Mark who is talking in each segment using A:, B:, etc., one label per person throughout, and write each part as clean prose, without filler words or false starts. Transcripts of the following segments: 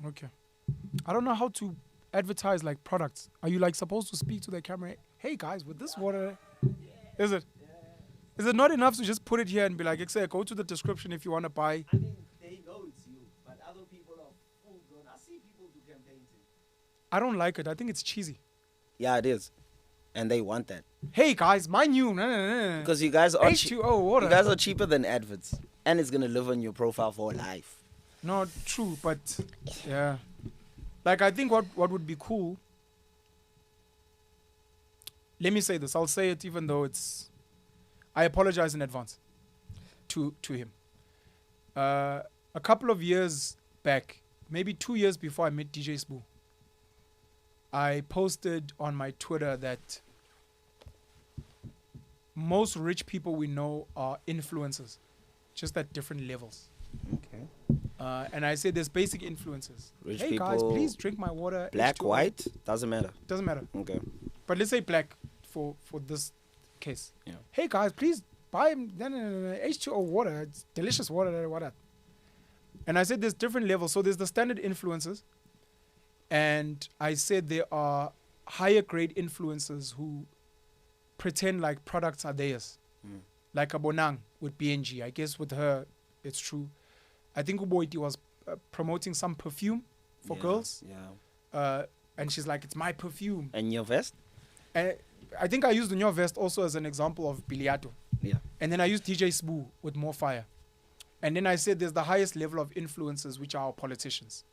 A: Okay. I don't know how to advertise like products. Are you like supposed to speak to the camera? Hey guys, with this water, is it? Is it not enough to just put it here and be like, go to the description if you want to buy?
B: I mean, they know it's you, but other people are full blown. I see people do campaigns.
A: I don't like it. I think it's cheesy.
C: Yeah, it is, and they want that
A: Hey guys, my new nah, nah, nah.
C: because you guys are
A: H2O water.
C: you guys are cheaper than adverts, and it's gonna live on your profile for life.
A: Not true, but yeah. Like I think what would be cool. Let me say this. I'll say it even though it's. I apologize in advance to him. A couple of years back, maybe 2 years before I met DJ Spoo, I posted on my Twitter that most rich people we know are influencers, just at different levels.
C: Okay.
A: And I said there's basic influencers.
C: Rich
A: Hey
C: people,
A: guys, please drink my water.
C: black,
A: H2O.
C: white, doesn't matter.
A: Doesn't matter.
C: Okay.
A: But let's say black for this case.
C: Yeah.
A: Hey guys, please buy H2O water. It's delicious water. And I said there's different levels. So there's the standard influencers. And I said there are higher grade influencers who pretend like products are theirs.
C: Mm.
A: Like a Bonang with BNG. I guess with her, it's true. I think Uboiti was promoting some perfume for girls.
C: Yeah.
A: And she's like, it's my perfume.
C: And your vest?
A: And I think I used the New Vest also as an example of Biliato.
C: Yeah.
A: And then I used DJ Spoo with More Fire. And then I said there's the highest level of influencers, which are our politicians.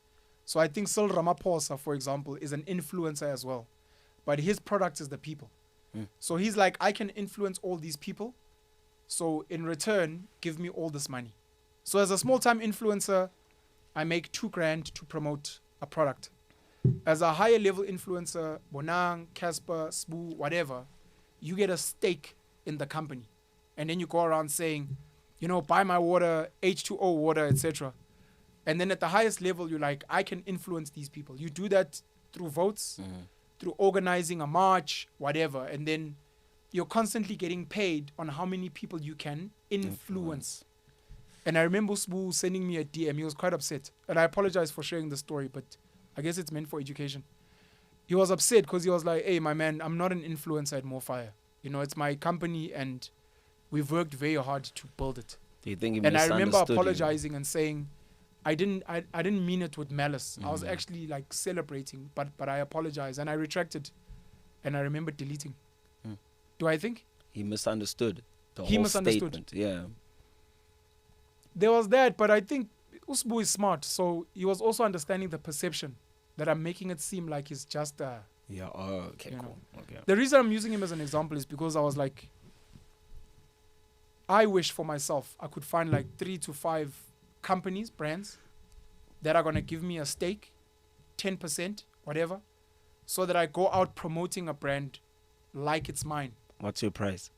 A: So I think Cyril Ramaphosa, for example, is an influencer as well. But his product is the people.
C: Mm.
A: So he's like, I can influence all these people. So in return, give me all this money. So as a small-time influencer, I make $2,000 to promote a product. As a higher level influencer, Bonang, Casper, Spoo, whatever, you get a stake in the company. And then you go around saying, buy my water, H2O water, etc. And then at the highest level, you're like, I can influence these people. You do that through votes, through organizing a march, whatever. And then you're constantly getting paid on how many people you can influence. And I remember Spoo sending me a DM. He was quite upset. And I apologize for sharing the story, but I guess it's meant for education. He was upset because he was like, hey, my man, I'm not an influencer at More Fire. It's my company and we've worked very hard to build it.
C: Do you think he
A: And I remember
C: misunderstood you?
A: apologizing and saying, I didn't mean it with malice. I was actually like celebrating, but I apologize. And I retracted. And I remember deleting. Do I think?
C: He misunderstood the
A: He
C: whole
A: misunderstood.
C: statement. Yeah.
A: There was that, but I think Usbu is smart. So he was also understanding the perception that I'm making it seem like he's just
C: Yeah. Oh, okay,
A: You
C: cool. Okay.
A: The reason I'm using him as an example is because I was like, I wish for myself I could find like 3 to 5 companies, brands, that are going to give me a stake, 10%, whatever, so that I go out promoting a brand like it's mine.
C: What's your price?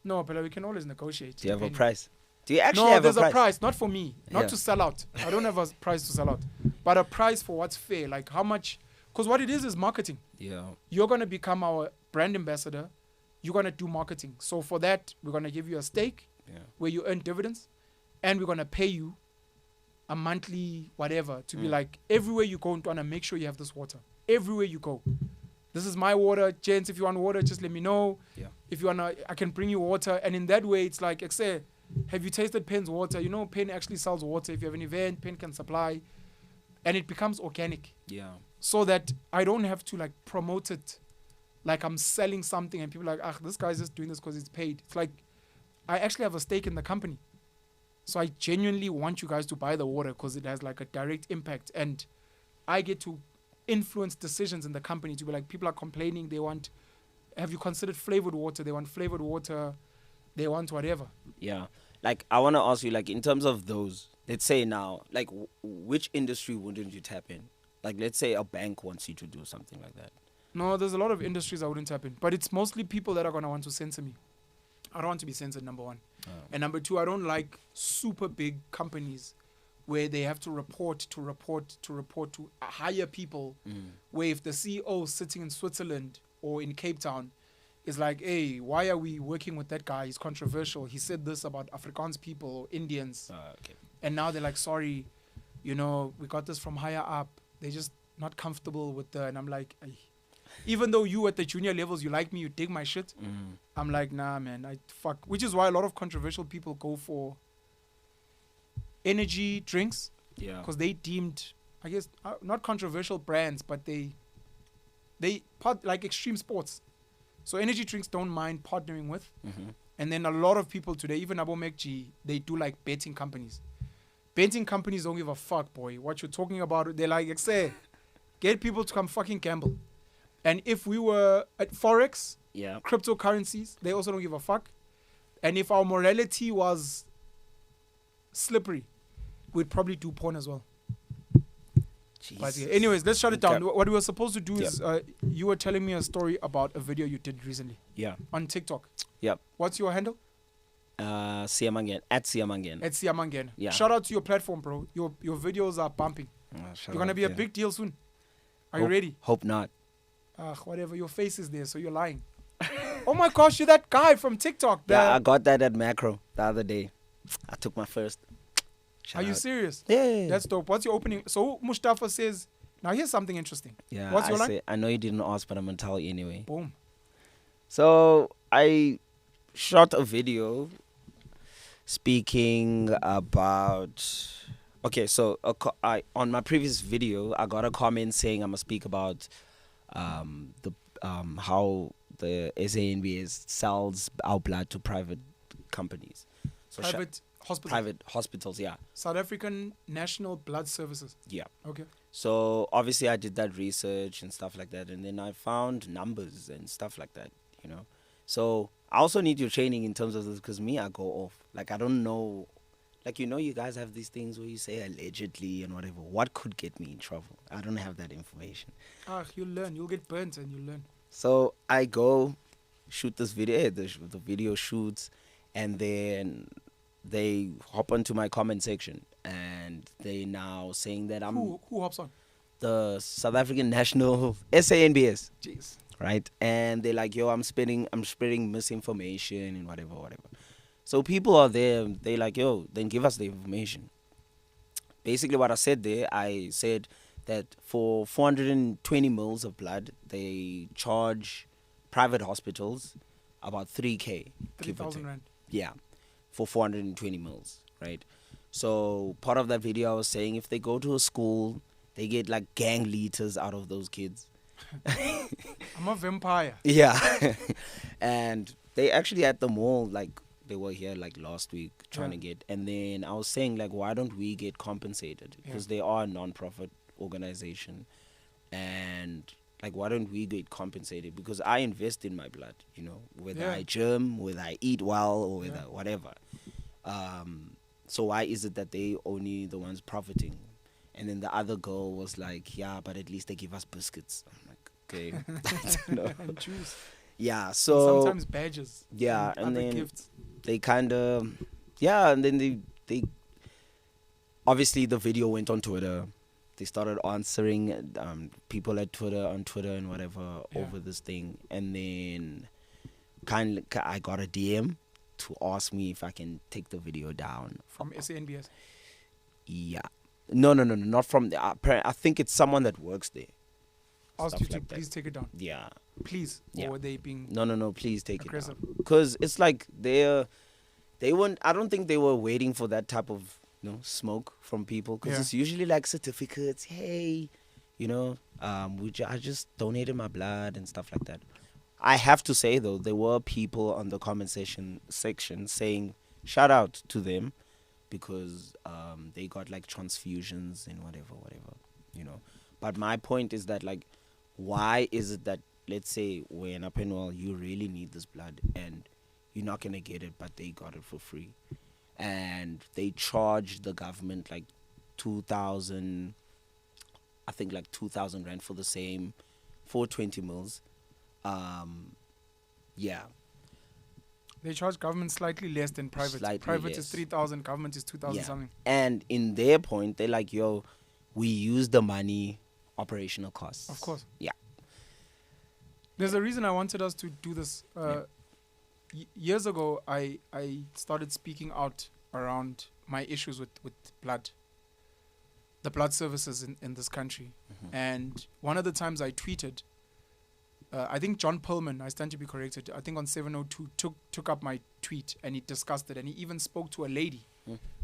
A: No, but we can always negotiate.
C: Do you have a
A: depending.
C: price? Do you actually
A: No,
C: have
A: there's
C: a price?
A: a price, not for me, not
C: Yeah.
A: to sell out. I don't have a price to sell out, but a price for what's fair, like how much, because what it is marketing.
C: Yeah.
A: You're going to become our brand ambassador. You're going to do marketing. So for that, we're going to give you a stake
C: Yeah.
A: where you earn dividends, and we're going to pay you a monthly whatever to be like, everywhere you go, want to make sure you have this water. Everywhere you go. This is my water. Gents, if you want water, just let me know.
C: Yeah.
A: If you want to, I can bring you water. And in that way, it's like, say, have you tasted Pen's water? Penn actually sells water. If you have an event, Penn can supply. And it becomes organic.
C: Yeah.
A: So that I don't have to like promote it like I'm selling something and people are like, this guy's just doing this because it's paid. It's like, I actually have a stake in the company. So I genuinely want you guys to buy the water because it has like a direct impact. And I get to influence decisions in the company to be like, people are complaining. They want, have you considered flavored water? They want flavored water. They want whatever.
C: Yeah. Like, I want to ask you, like, in terms of those, let's say now, like, which industry wouldn't you tap in? Like, let's say a bank wants you to do something like that.
A: No, there's a lot of industries I wouldn't tap in. But it's mostly people that are going to want to censor me. I don't want to be censored, number one.
C: Oh.
A: And number two, I don't like super big companies where they have to report to hire people, where if the CEO is sitting in Switzerland or in Cape Town is like, hey, why are we working with that guy? He's controversial. He said this about Afrikaans people or Indians.
C: Okay.
A: And now they're like, sorry, you know, we got this from higher up. They're just not comfortable with the, and I'm like, "Ay." Even though you at the junior levels, you like me, you dig my shit. I'm like, nah, man, I fuck. Which is why a lot of controversial people go for energy drinks,
C: Yeah.
A: because they deemed, I guess, not controversial brands, but they part like extreme sports. So energy drinks don't mind partnering with. And then a lot of people today, even Abo Mekji, they do like betting companies. Betting companies don't give a fuck, boy. What you're talking about, they're like, say, get people to come fucking gamble. And if we were at Forex,
C: Yeah.
A: cryptocurrencies, they also don't give a fuck. And if our morality was slippery, we'd probably do porn as well. But yeah, anyways, let's shut it down.
C: Okay.
A: What we were supposed to do is, you were telling me a story about a video you did recently
C: Yeah.
A: on TikTok.
C: Yep.
A: What's your handle?
C: Siamangen at Siamangen.
A: It's Mangena.
C: Yeah.
A: Shout out to your platform, bro. Your videos are bumping. You're gonna be a big deal soon. Are you ready?
C: Hope not.
A: Whatever. Your face is there, so you're lying. Oh my gosh, you're that guy from TikTok.
C: Yeah, I got that at Macro the other day. I took my first.
A: Are you serious?
C: Yeah.
A: That's dope. What's your opening? So Mustafa says, now here's something interesting.
C: Yeah.
A: What's your line?
C: I know you didn't ask, but I'm gonna tell you anyway.
A: Boom.
C: So I shot a video speaking about. Okay, so on my previous video, I got a comment saying I'm gonna speak about how the SANBS sells our blood to private companies. So
A: Private hospital.
C: private hospitals, yeah.
A: South African National Blood Services.
C: Yeah.
A: Okay.
C: So obviously I did that research and stuff like that, and then I found numbers and stuff like that, you know. So I also need your training in terms of this, because me, I go off. Like, I don't know. Like, you know, you guys have these things where you say allegedly and whatever. What could get me in trouble? I don't have that information.
A: You'll learn. You'll get burnt and you'll learn.
C: So I go shoot this video, the video shoots, and then they hop onto my comment section, and they now saying that I'm
A: Who hops on?
C: the South African National SANBS,
A: Jeez.
C: right? And they're like, yo, I'm spreading misinformation and whatever. So people are there, they like, yo, then give us the information. Basically what I said there, I said that for 420 mils of blood, they charge private hospitals about 3K.
A: 3,000 rand.
C: Yeah, for 420 mils, right? So part of that video, I was saying if they go to a school, they get like gang liters out of those kids.
A: I'm a vampire.
C: Yeah. And they actually at the mall, like they were here like last week trying to get, and then I was saying like, why don't we get compensated? Because they are a non-profit organization, and like, why don't we get compensated? Because I invest in my blood, you know, whether I gym, whether I eat well, or whether whatever. So why is it that they only the ones profiting? And then the other girl was like, yeah, but at least they give us biscuits. I'm like, okay. No.
A: And juice.
C: Yeah, so
A: sometimes badges.
C: yeah, and
A: other
C: then
A: gifts.
C: they kind of, yeah, and then they obviously the video went on Twitter. They started answering people at Twitter and whatever over this thing, and then I got a DM to ask me if I can take the video down
A: From SANBS.
C: Yeah, no, not from the. I think it's someone that works there.
A: Asked
C: Stuff
A: you to
C: like that.
A: please take it down.
C: Yeah.
A: Please.
C: Yeah.
A: Or were they being
C: No, please take
A: aggressive?
C: it down. Because it's like they weren't. I don't think they were waiting for that type of smoke from people. Because it's usually like certificates. Hey, I just donated my blood and stuff like that. I have to say though, there were people on the comment section saying shout out to them because they got like transfusions and whatever. But my point is that like, why is it that, let's say when Apenwell you really need this blood and you're not gonna get it, but they got it for free, and they charge the government like 2,000, I think like 2,000 rand for the same 420 mils. Yeah.
A: They charge government slightly less than private.
C: Slightly
A: Private
C: less.
A: is 3,000, government is 2,000 something.
C: And in their point, they're like, yo, we use the money, operational costs.
A: Of course.
C: Yeah.
A: There's a reason I wanted us to do this. Years ago, I started speaking out around my issues with blood. the blood services in this country. And one of the times I tweeted, I think John Perlman, I stand to be corrected, I think on 702 took up my tweet and he discussed it, and he even spoke to a lady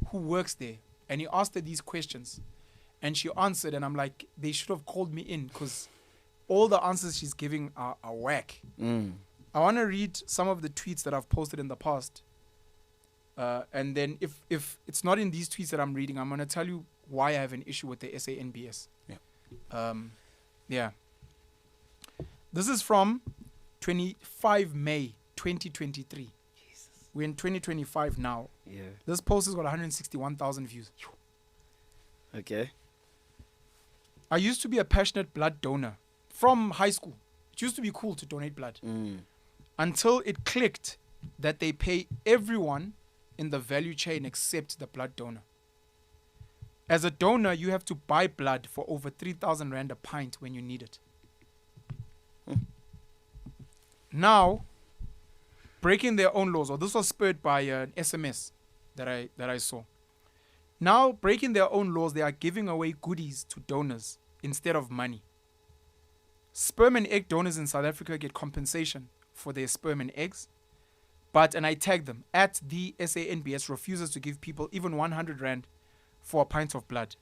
A: who works there, and he asked her these questions and she answered, and I'm like, they should have called me in because all the answers she's giving are whack. I want to read some of the tweets that I've posted in the past, and then if it's not in these tweets that I'm reading, I'm going to tell you why I have an issue with the SANBS. Yeah. This is from 25 May 2023.
C: Jesus.
A: We're in 2025 now.
C: Yeah.
A: This post has got 161,000 views.
C: Okay.
A: I used to be a passionate blood donor from high school. It used to be cool to donate blood until it clicked that they pay everyone in the value chain except the blood donor. As a donor, you have to buy blood for over 3,000 Rand a pint when you need it. Now, breaking their own laws, or this was spurred by an SMS that I saw. Now, breaking their own laws, they are giving away goodies to donors instead of money. Sperm and egg donors in South Africa get compensation for their sperm and eggs, but, and I tag them, at the SANBS refuses to give people even 100 Rand for a pint of blood.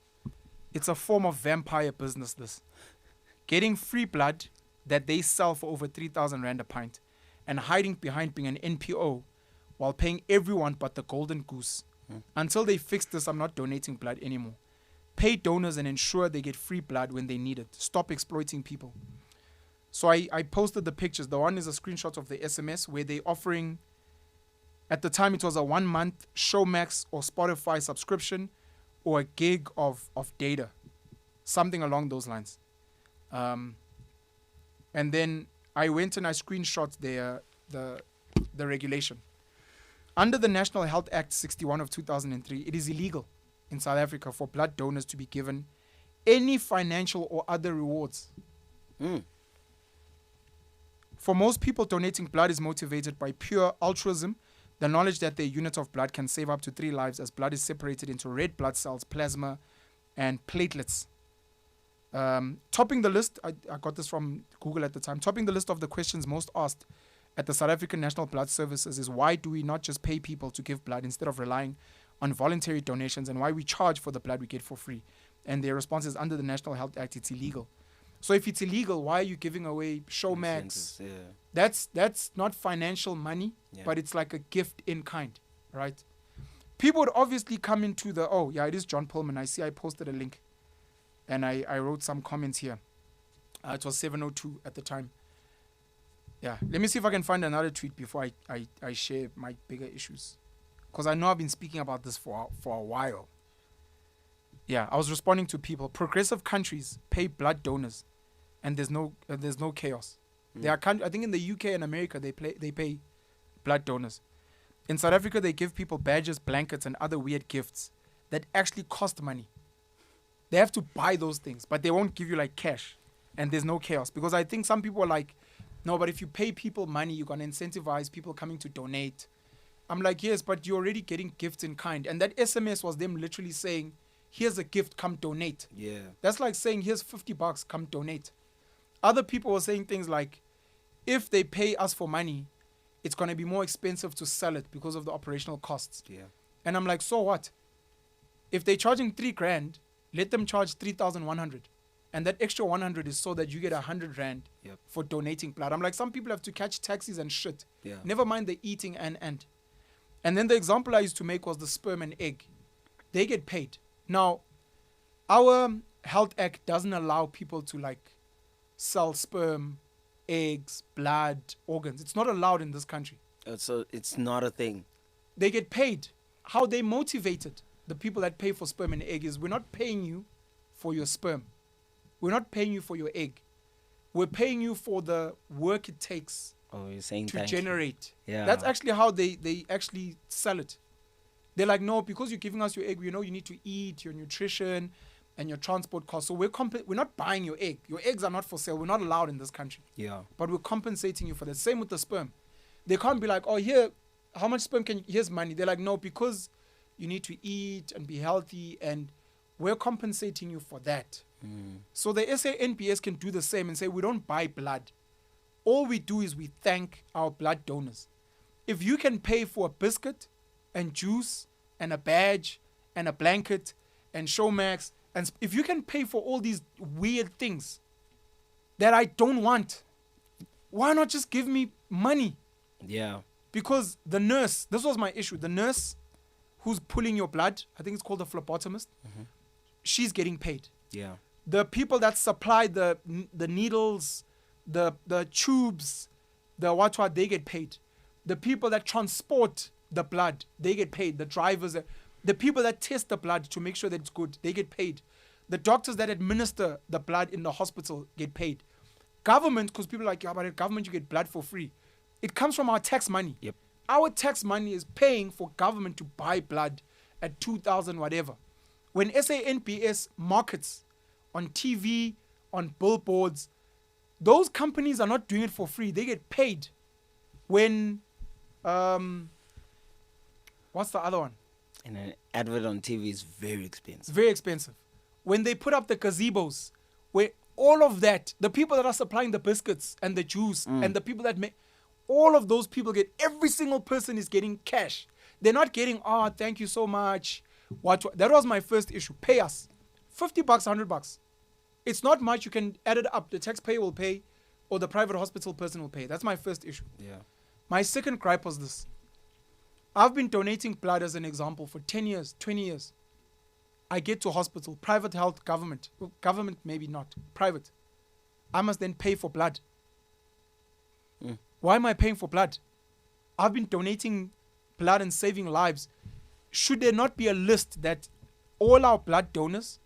A: It's a form of vampire business, this. Getting free blood that they sell for over 3,000 Rand a pint and hiding behind being an NPO while paying everyone but the golden goose. Until they fix this, I'm not donating blood anymore. Pay donors and ensure they get free blood when they need it. Stop exploiting people. So I posted the pictures. The one is a screenshot of the SMS where they're offering, at the time it was a 1 month Showmax or Spotify subscription or a gig of data. Something along those lines. And then I went and I screenshot the regulation. Under the National Health Act 61 of 2003, it is illegal in South Africa for blood donors to be given any financial or other rewards. For most people, donating blood is motivated by pure altruism, the knowledge that their unit of blood can save up to 3 lives as blood is separated into red blood cells, plasma, and platelets. Topping the list, I got this from Google at the time, topping the list of the questions most asked at the South African National Blood Services is why do we not just pay people to give blood instead of relying on voluntary donations, and why we charge for the blood we get for free? And their response is, under the National Health Act, it's illegal. So if it's illegal, why are you giving away Showmax? That's not financial money, but it's like a gift in kind, right? People would obviously come into the, oh, yeah, it is John Pullman. I see I posted a link. And I wrote some comments here. It was 7:02 at the time. Yeah, let me see if I can find another tweet before I share my bigger issues. Because I know I've been speaking about this for a while. Yeah, I was responding to people. Progressive countries pay blood donors, and there's no chaos. There are I think in the UK and America they pay blood donors. In South Africa they give people badges, blankets, and other weird gifts that actually cost money. They have to buy those things, but they won't give you like cash, and there's no chaos. Because I think some people are like, no, but if you pay people money, you're gonna incentivize people coming to donate. I'm like, yes, but you're already getting gifts in kind. And that SMS was them literally saying, here's a gift, come donate.
C: Yeah.
A: That's like saying, here's $50, come donate. Other people were saying things like, if they pay us for money, it's going to be more expensive to sell it because of the operational costs.
C: Yeah.
A: And I'm like, so what? If they're charging 3 grand, let them charge 3,100. And that extra 100 is so that you get 100 rand for donating blood. I'm like, some people have to catch taxis and shit.
C: Yeah.
A: Never mind the eating and. And then the example I used to make was the sperm and egg. They get paid. Now, our Health Act doesn't allow people to like sell sperm, eggs, blood, organs. It's not allowed in this country.
C: So it's not a thing.
A: They get paid. How they motivated the people that pay for sperm and egg is, we're not paying you for your sperm. We're not paying you for your egg. We're paying you for the work it takes
C: You're saying
A: to generate.
C: Yeah.
A: That's actually how they actually sell it. They're like, no, because you're giving us your egg, we know you need to eat, your nutrition, and your transport costs. So we're not buying your egg. Your eggs are not for sale. We're not allowed in this country.
C: Yeah.
A: But we're compensating you for that. Same with the sperm. They can't be like, oh, here, how much sperm here's money. They're like, no, because you need to eat and be healthy, and we're compensating you for that. So the SANBS can do the same and say, we don't buy blood. All we do is we thank our blood donors. If you can pay for a biscuit and juice and a badge and a blanket and Showmax, and if you can pay for all these weird things that I don't want, why not just give me money?
C: Yeah.
A: Because the nurse, this was my issue, the nurse who's pulling your blood, I think it's called a phlebotomist, she's getting paid.
C: Yeah.
A: The people that supply the needles, the tubes, the what, they get paid. The people that transport the blood, they get paid. The drivers, the people that test the blood to make sure that it's good, they get paid. The doctors that administer the blood in the hospital get paid. Government, because people are like, yeah, but at government you get blood for free. It comes from our tax money.
C: Yep.
A: Our tax money is paying for government to buy blood at 2,000 whatever. When SANBS markets on TV, on billboards, those companies are not doing it for free. They get paid. When, what's the other one?
C: And an advert on TV is very
A: It's
C: expensive.
A: very expensive. When they put up the gazebos, where all of that, the people that are supplying the biscuits and the juice and the people that make, all of those people get, every single person is getting cash. They're not getting, oh, thank you so much. What? That was my first issue. Pay us. $50, $100. It's not much. You can add it up. The taxpayer will pay or the private hospital person will pay. That's my first issue.
C: Yeah.
A: My second gripe was this. I've been donating blood as an example for 10 years, 20 years. I get to hospital, private health, government. Well, government maybe not, private. I must then pay for blood. Why am I paying for blood? I've been donating blood and saving lives. Should there not be a list that all our blood donors,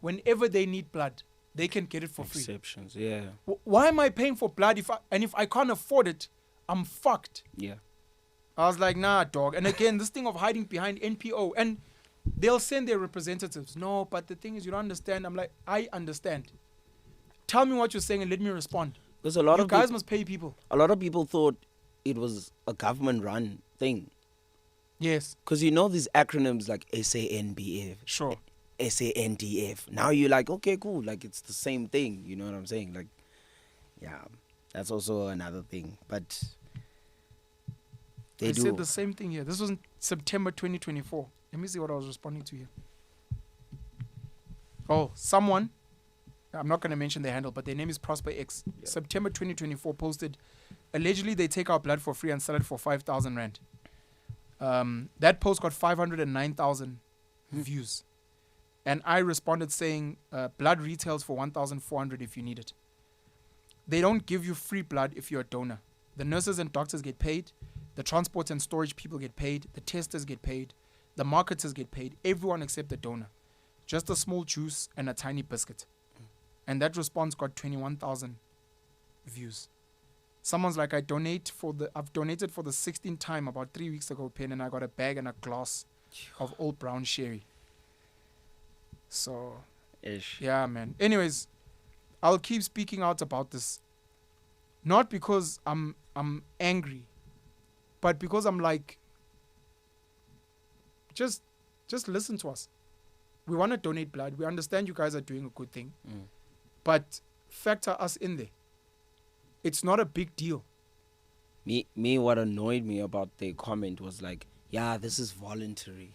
A: whenever they need blood, they can get it for free?
C: Exceptions, yeah.
A: Why am I paying for blood if I can't afford it, I'm fucked.
C: Yeah.
A: I was like, nah, dog. And again, this thing of hiding behind NPO, and they'll send their representatives. No, but the thing is, you don't understand. I'm like, I understand. Tell me what you're saying and let me respond.
C: Because a lot
A: You
C: of
A: guys must pay people.
C: a lot of people thought it was a government-run thing.
A: Yes,
C: Because you know these acronyms like SANBF,
A: sure.
C: SANDF. Now you're like, okay, cool. Like it's the same thing. You know what I'm saying? Like, yeah, that's also another thing. But they
A: I
C: do.
A: said the same thing here. This was in September 2024. Let me see what I was responding to here. Oh, someone, I'm not going to mention their handle, but their name is Prosper X.
C: Yeah.
A: September 2024 posted, allegedly they take our blood for free and sell it for 5,000 Rand. That post got 509,000 views. And I responded saying, blood retails for 1,400 if you need it. They don't give you free blood if you're a donor. The nurses and doctors get paid. The transport and storage people get paid. The testers get paid. The marketers get paid. Everyone except the donor. Just a small juice and a tiny biscuit. And that response got 21,000 views. Someone's like, I've donated for the 16th time about 3 weeks ago, Pen, and I got a bag and a glass of old brown sherry. So,
C: Ish.
A: yeah, man. Anyways, I'll keep speaking out about this. Not because I'm angry, but because I'm like, just listen to us. We want to donate blood. We understand you guys are doing a good thing, but factor us in there. It's not a big deal.
C: Me, what annoyed me about their comment was like, yeah, this is voluntary.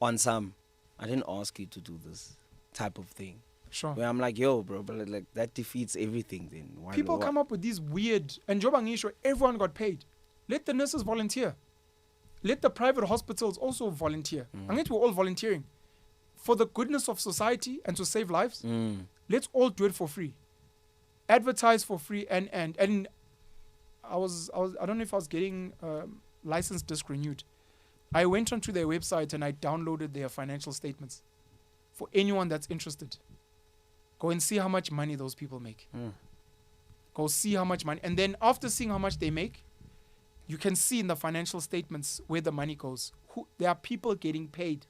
C: On some, I didn't ask you to do this type of thing.
A: Sure.
C: Where I'm like, yo, bro, but like that defeats everything then. Why,
A: People come up with these weird, and Jobangisho, everyone got paid. Let the nurses volunteer. Let the private hospitals also volunteer. I think we're all volunteering. For the goodness of society and to save lives, let's all do it for free. Advertise for free and I don't know if I was getting license disc renewed. I went onto their website and I downloaded their financial statements for anyone that's interested. Go and see how much money those people make. Go see how much money. And then after seeing how much they make, you can see in the financial statements where the money goes. There are people getting paid.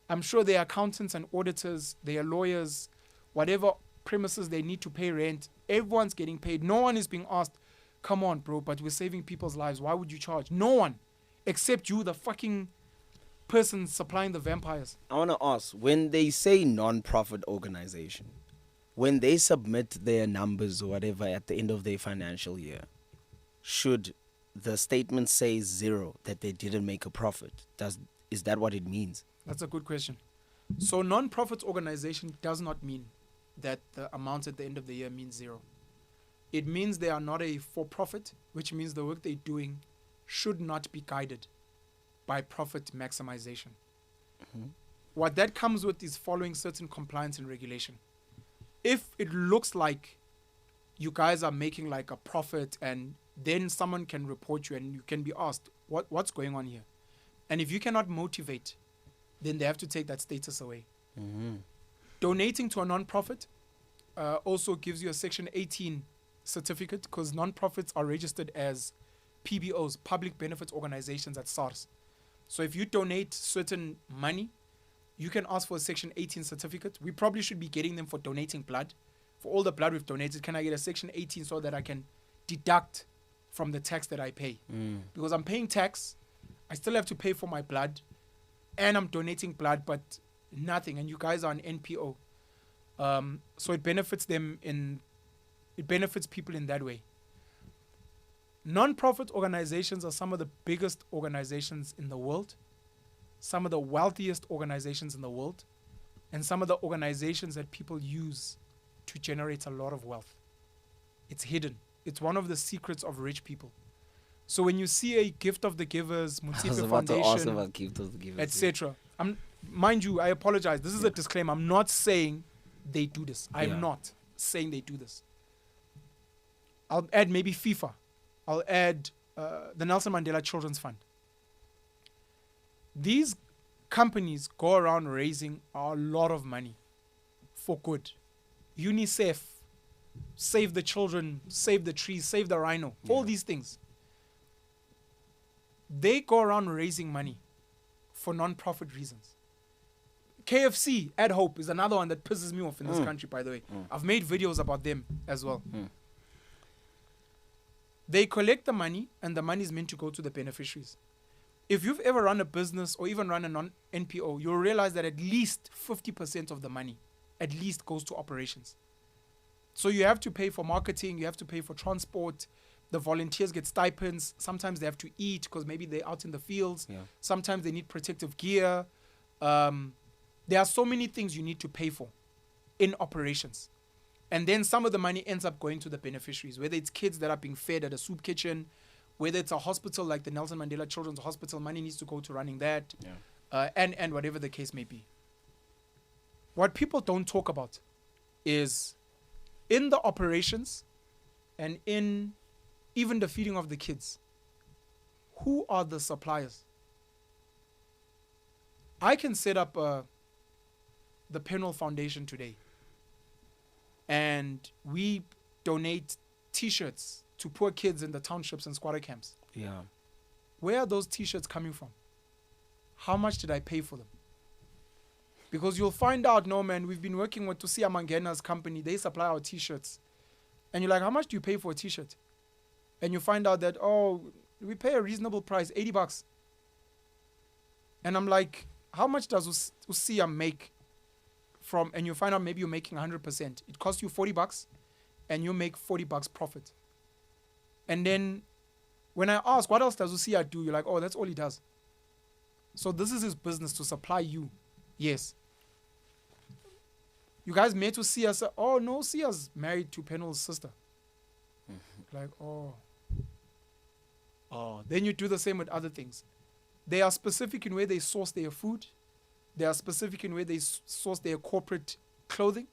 A: I'm sure there are accountants and auditors, there are lawyers, whatever premises they need to pay rent. Everyone's getting paid. No one is being asked, come on, bro, but we're saving people's lives. Why would you charge? No one. Except you, the fucking person supplying the vampires.
C: I want to ask, when they say non-profit organization, when they submit their numbers or whatever at the end of their financial year, should the statement say 0, that they didn't make a profit? Is that what it means?
A: That's a good question. So non-profit organization does not mean that the amount at the end of the year means 0. It means they are not a for-profit, which means the work they're doing should not be guided by profit maximization.
C: Mm-hmm.
A: What that comes with is following certain compliance and regulation. If it looks like you guys are making like a profit, and then someone can report you and you can be asked, what's going on here? And if you cannot motivate, then they have to take that status away.
C: Mm-hmm.
A: Donating to a non-profit also gives you a Section 18 certificate, because non-profits are registered as PBOs, public benefits organizations, at SARS. So if you donate certain money, you can ask for a Section 18 certificate. We probably should be getting them for donating blood. For all the blood we've donated, can I get a Section 18 so that I can deduct from the tax that I pay? Because I'm paying tax, I still have to pay for my blood, and I'm donating blood, but nothing. And you guys are an NPO. So it benefits them it benefits people in that way. Non-profit organizations are some of the biggest organizations in the world, some of the wealthiest organizations in the world, and some of the organizations that people use to generate a lot of wealth. It's hidden. It's one of the secrets of rich people. So when you see a Gift of the Givers,
C: I was
A: Muthipe
C: about to ask
A: Foundation,
C: about Gift of the Givers,
A: etc. Mind you, I apologize. This is a disclaimer. I'm not saying they do this. I'm not saying they do this. I'll add maybe FIFA. I'll add the Nelson Mandela Children's Fund. These companies go around raising a lot of money for good. UNICEF, Save the Children, Save the Trees, Save the Rhino, all these things. They go around raising money for non-profit reasons. KFC, Ad Hope, is another one that pisses me off in this country, by the way. I've made videos about them as well. They collect the money, and the money is meant to go to the beneficiaries. If you've ever run a business or even run a non-NPO, you'll realize that at least 50% of the money at least goes to operations. So you have to pay for marketing, you have to pay for transport, the volunteers get stipends, sometimes they have to eat because maybe they're out in the fields, sometimes they need protective gear. There are so many things you need to pay for in operations. And then some of the money ends up going to the beneficiaries, whether it's kids that are being fed at a soup kitchen, whether it's a hospital like the Nelson Mandela Children's Hospital, money needs to go to running that, and whatever the case may be. What people don't talk about is in the operations and in even the feeding of the kids, who are the suppliers? I can set up the Penwell Foundation today, and we donate T-shirts to poor kids in the townships and squatter camps. Where are those T-shirts coming from? How much did I pay for them? Because you'll find out, no man, we've been working with Tusia Mangena's company. They supply our T-shirts. And you're like, how much do you pay for a T-shirt? And you find out that, oh, we pay a reasonable price, $80. And I'm like, how much does Usia make from, and you find out maybe you're making 100%. It costs you $40 and you make $40 profit. And then when I ask, what else does Usia do? You're like, oh, that's all he does. So this is his business, to supply you. Yes. You guys met with Sia. Oh, no, Sia's married to Penwell's sister. Like, oh. Then you do the same with other things. They are specific in where they source their food. They are specific in where they source their corporate clothing.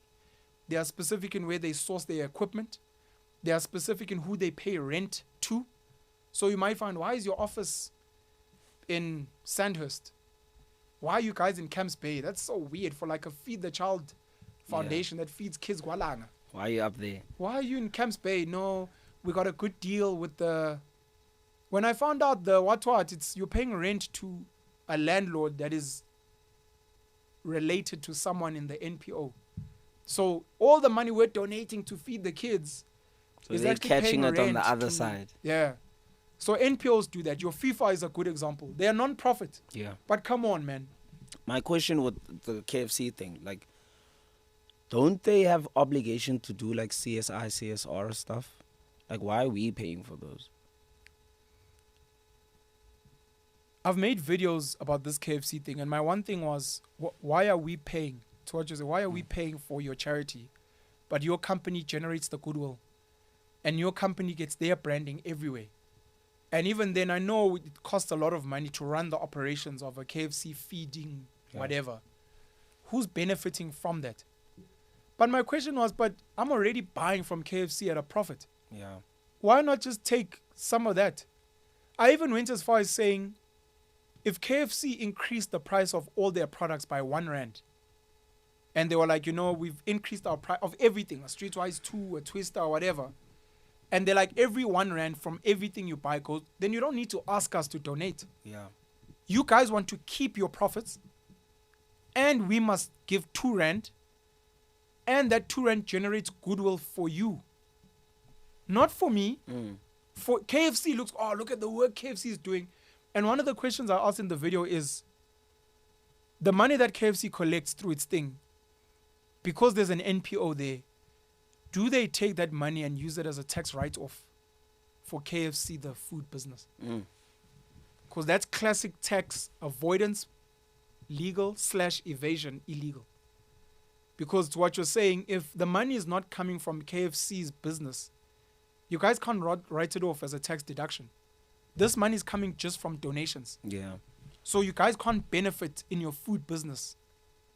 A: They are specific in where they source their equipment. They are specific in who they pay rent to. So you might find, why is your office in Sandhurst? Why are you guys in Camps Bay? That's so weird for like a Feed the Child foundation that feeds kids Gwalanga.
C: Why are you up there?
A: Why are you in Camps Bay? No, we got a good deal with the... When I found out the what, it's you're paying rent to a landlord that is related to someone in the NPO. So all the money we're donating to feed the kids
C: So
A: is
C: they're
A: actually
C: catching
A: paying
C: it on
A: rent
C: the other
A: to-
C: side.
A: Yeah. So NPOs do that. Your FIFA is a good example. They are non-profit.
C: Yeah.
A: But come on, man.
C: My question with the KFC thing, like, don't they have obligation to do like CSI, CSR stuff? Like, why are we paying for those?
A: I've made videos about this KFC thing, and my one thing was, why are we paying? To what you say, why are we paying for your charity, but your company generates the goodwill, and your company gets their branding everywhere? And even then, I know it costs a lot of money to run the operations of a KFC feeding, whatever. Who's benefiting from that? But my question was, but I'm already buying from KFC at a profit.
C: Yeah.
A: Why not just take some of that? I even went as far as saying, if KFC increased the price of all their products by R1, and they were like, we've increased our price of everything, a Streetwise 2, a Twister, or whatever, and they're like, every R1 from everything you buy goes, then you don't need to ask us to donate.
C: Yeah.
A: You guys want to keep your profits, and we must give R2, and that R2 generates goodwill for you. Not for me. For KFC look at the work KFC is doing. And one of the questions I asked in the video is, the money that KFC collects through its thing, because there's an NPO there, do they take that money and use it as a tax write-off for KFC, the food business? Because that's classic tax avoidance, legal/evasion, illegal. Because to what you're saying, if the money is not coming from KFC's business, you guys can't write it off as a tax deduction. This money is coming just from donations.
C: Yeah.
A: So you guys can't benefit in your food business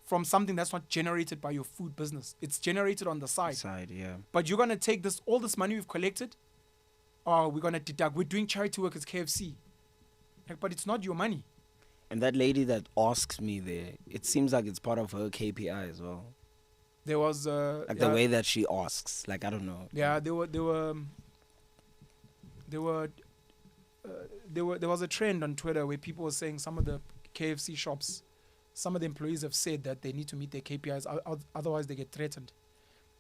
A: from something that's not generated by your food business. It's generated on the side.
C: Yeah.
A: But you're going to take all this money we've collected, we're going to deduct. We're doing charity work as KFC. But it's not your money.
C: And that lady that asks me there, it seems like it's part of her KPI as well.
A: There was...
C: like the way that she asks. Like, I don't know.
A: Yeah, there was a trend on Twitter where people were saying some of the KFC shops, some of the employees have said that they need to meet their KPIs, otherwise they get threatened.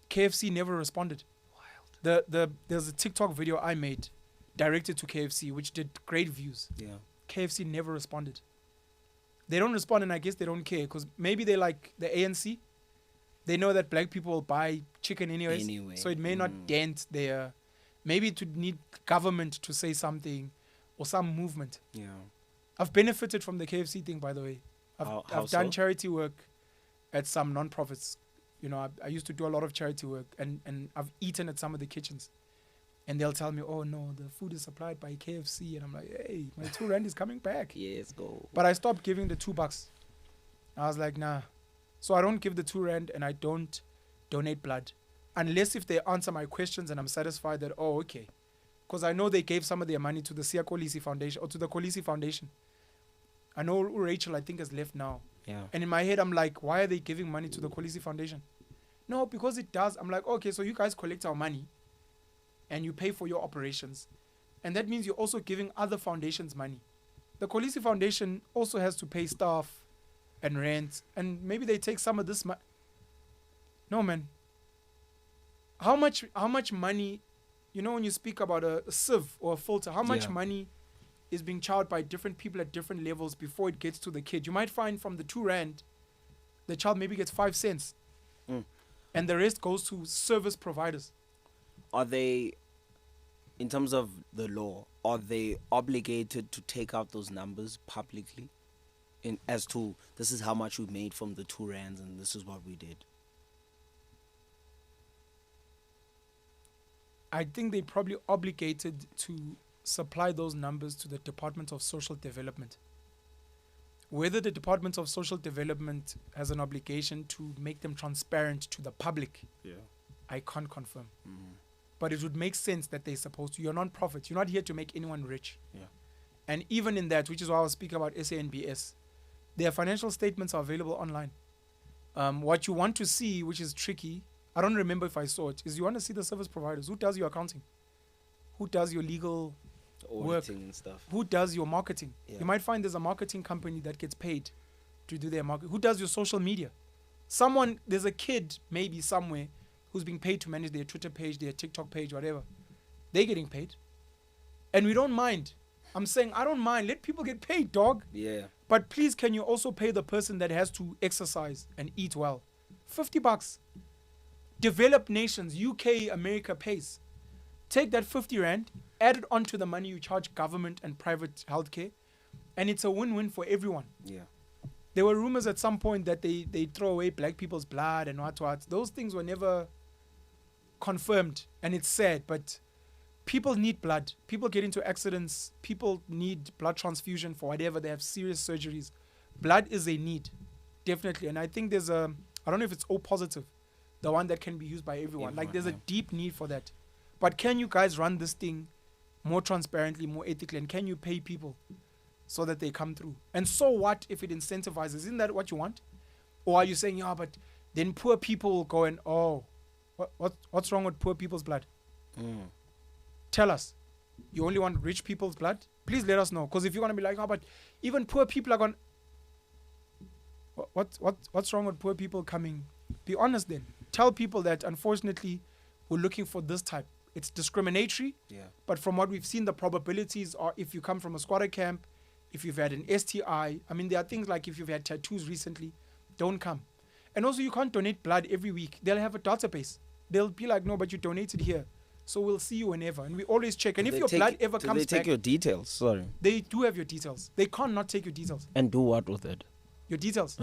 A: KFC never responded. Wild. There's a TikTok video I made directed to KFC, which did great views.
C: Yeah.
A: KFC never responded. They don't respond, and I guess they don't care, because maybe they like the ANC. They know that black people will buy chicken anyways.
C: Anyway.
A: So it may not dent their... Maybe it would need government to say something or some movement.
C: Yeah.
A: I've benefited from the KFC thing, by the way.
C: How
A: I've done
C: so?
A: charity work at some non-profits. I used to do a lot of charity work, and I've eaten at some of the kitchens. And they'll tell me, oh, no, the food is supplied by KFC. And I'm like, hey, my R2 is coming back.
C: Yes, go.
A: But I stopped giving the $2. I was like, nah. So I don't give the R2 and I don't donate blood. Unless if they answer my questions and I'm satisfied that, oh, okay. Because I know they gave some of their money to the Siya Kolisi Foundation or to the Kolisi Foundation. I know Rachel, I think, has left now.
C: Yeah.
A: And in my head, I'm like, why are they giving money to the Kolisi Foundation? No, because it does. I'm like, okay, so you guys collect our money and you pay for your operations. And that means you're also giving other foundations money. The Kolisi Foundation also has to pay staff and rent. And maybe they take some of this money. No, man. How much money, when you speak about a sieve or a filter, how much money is being charged by different people at different levels before it gets to the kid? You might find from the R2, the child maybe gets 5 cents. And the rest goes to service providers.
C: Are they, in terms of the law, are they obligated to take out those numbers publicly? As to, this is how much we made from the R2 and this is what we did?
A: I think they're probably obligated to supply those numbers to the Department of Social Development. Whether the Department of Social Development has an obligation to make them transparent to the public, I can't confirm. But it would make sense that they're supposed to. You're non-profit. You're not here to make anyone rich. And even in that, which is why I was speaking about SANBS, their financial statements are available online. What you want to see, which is tricky, I don't remember if I saw it, is you want to see the service providers. Who does your accounting? Who does your legal work?
C: And stuff.
A: Who does your marketing? You might find there's a marketing company that gets paid to do their marketing. Who does your social media? There's a kid maybe somewhere who's being paid to manage their Twitter page, their TikTok page, whatever. They're getting paid. And we don't mind. I'm saying I don't mind. Let people get paid, dog.
C: Yeah.
A: But please, can you also pay the person that has to exercise and eat well? $50. Developed nations, UK, America pays. Take that 50 rand, add it onto the money you charge government and private healthcare, and it's a win-win for everyone.
C: Yeah.
A: There were rumors at some point that they throw away black people's blood and what. Those things were never confirmed, and it's sad, but people need blood. People get into accidents. People need blood transfusion for whatever. They have serious surgeries. Blood is a need, definitely. And I think there's I don't know if it's O positive, the one that can be used by everyone. Like there's a deep need for that. But can you guys run this thing more transparently, more ethically, and can you pay people so that they come through? And so what if it incentivizes? Isn't that what you want? Or are you saying, yeah, but then poor people will go and, oh, what's wrong with poor people's blood? Tell us. You only want rich people's blood? Please let us know. Because if you're going to be like, oh, but even poor people are going, what's wrong with poor people coming? Be honest then. Tell people that, unfortunately, we're looking for this type. It's discriminatory.
C: Yeah.
A: But from what we've seen, the probabilities are if you come from a squatter camp, if you've had an STI, I mean, there are things like if you've had tattoos recently, don't come. And also, you can't donate blood every week. They'll have a database. They'll be like, no, but you donated here. So we'll see you whenever. And we always check. And if your blood ever comes back...
C: they take your details? Sorry.
A: They do have your details. They can't not take your details.
C: And do what with it?
A: Your details.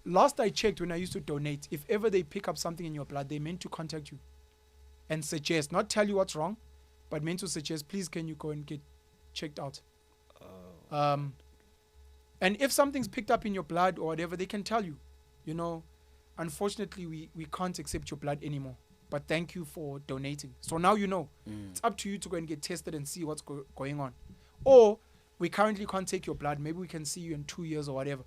A: Last I checked when I used to donate, if ever they pick up something in your blood, they meant to contact you and suggest, not tell you what's wrong, but meant to suggest, please can you go and get checked out. And if something's picked up in your blood or whatever, they can tell you, you know, unfortunately, we can't accept your blood anymore. But thank you for donating. So now you know. It's up to you to go and get tested and see what's going on. Or we currently can't take your blood. Maybe we can see you in 2 years or whatever.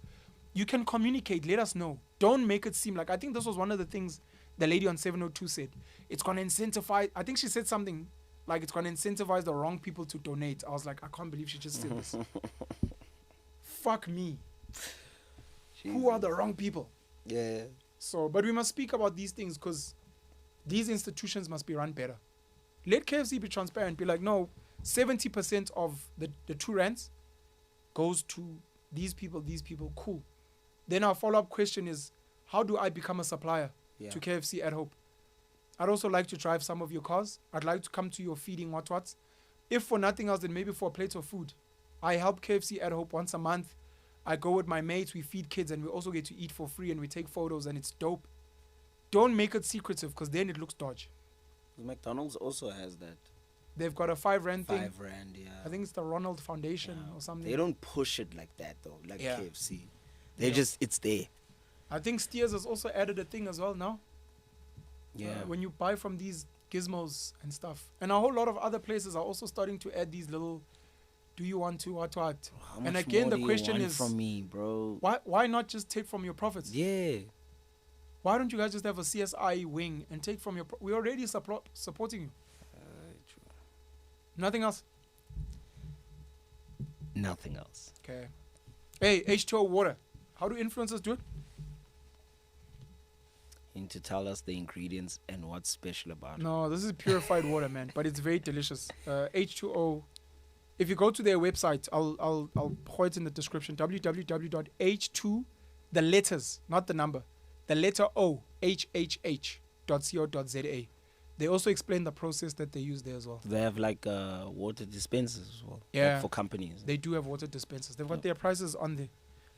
A: You can communicate. Let us know. Don't make it seem like... I think this was one of the things the lady on 702 said. It's going to incentivize... I think she said something like it's going to incentivize the wrong people to donate. I was like, I can't believe she just said this. Fuck me. Jesus. Who are the wrong people?
C: Yeah.
A: So, but we must speak about these things because these institutions must be run better. Let KFC be transparent. Be like, no, 70% of the 2 rands goes to these people, cool. Then our follow-up question is, how do I become a supplier to KFC at Hope? I'd also like to drive some of your cars. I'd like to come to your feeding what-whats. If for nothing else, then maybe for a plate of food. I help KFC at Hope once a month. I go with my mates, we feed kids, and we also get to eat for free, and we take photos, and it's dope. Don't make it secretive, because then it looks dodgy.
C: McDonald's also has that.
A: They've got a 5 rand thing.
C: 5 rand, yeah.
A: I think it's the Ronald Foundation or something.
C: They don't push it like that, though, like KFC. They just, it's there.
A: I think Steers has also added a thing as well now.
C: Yeah.
A: When you buy from these gizmos and stuff. And a whole lot of other places are also starting to add these little, do you want to what?
C: How
A: and
C: much
A: again,
C: more
A: the
C: do you
A: question
C: want
A: is,
C: from me, bro?
A: Why not just take from your profits?
C: Yeah.
A: Why don't you guys just have a CSI wing and take from your... We're already supporting you.
C: True.
A: Nothing else?
C: Nothing else.
A: Okay. Hey, H2O water. How do influencers do it?
C: You need to tell us the ingredients and what's special about it.
A: No, this is purified water, man. But it's very delicious. H2O. If you go to their website, I'll put it in the description. www.h2, the letters, not the number. The letter O, hhh.co.za. They also explain the process that they use there as well.
C: They have like water dispensers as well.
A: Yeah.
C: Like for companies.
A: They do have water dispensers. They've got their prices on there.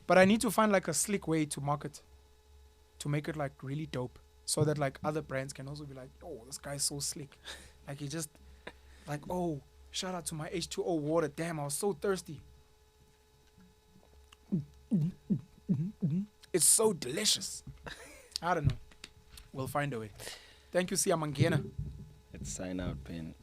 A: But I need to find like a slick way to market, to make it like really dope, so that like other brands can also be like, oh, this guy's so slick. Like he just like, oh, shout out to my H2O water. Damn, I was so thirsty. It's so delicious. I don't know. We'll find a way. Thank you, Sia Mangena.
C: Let's sign out, Ben.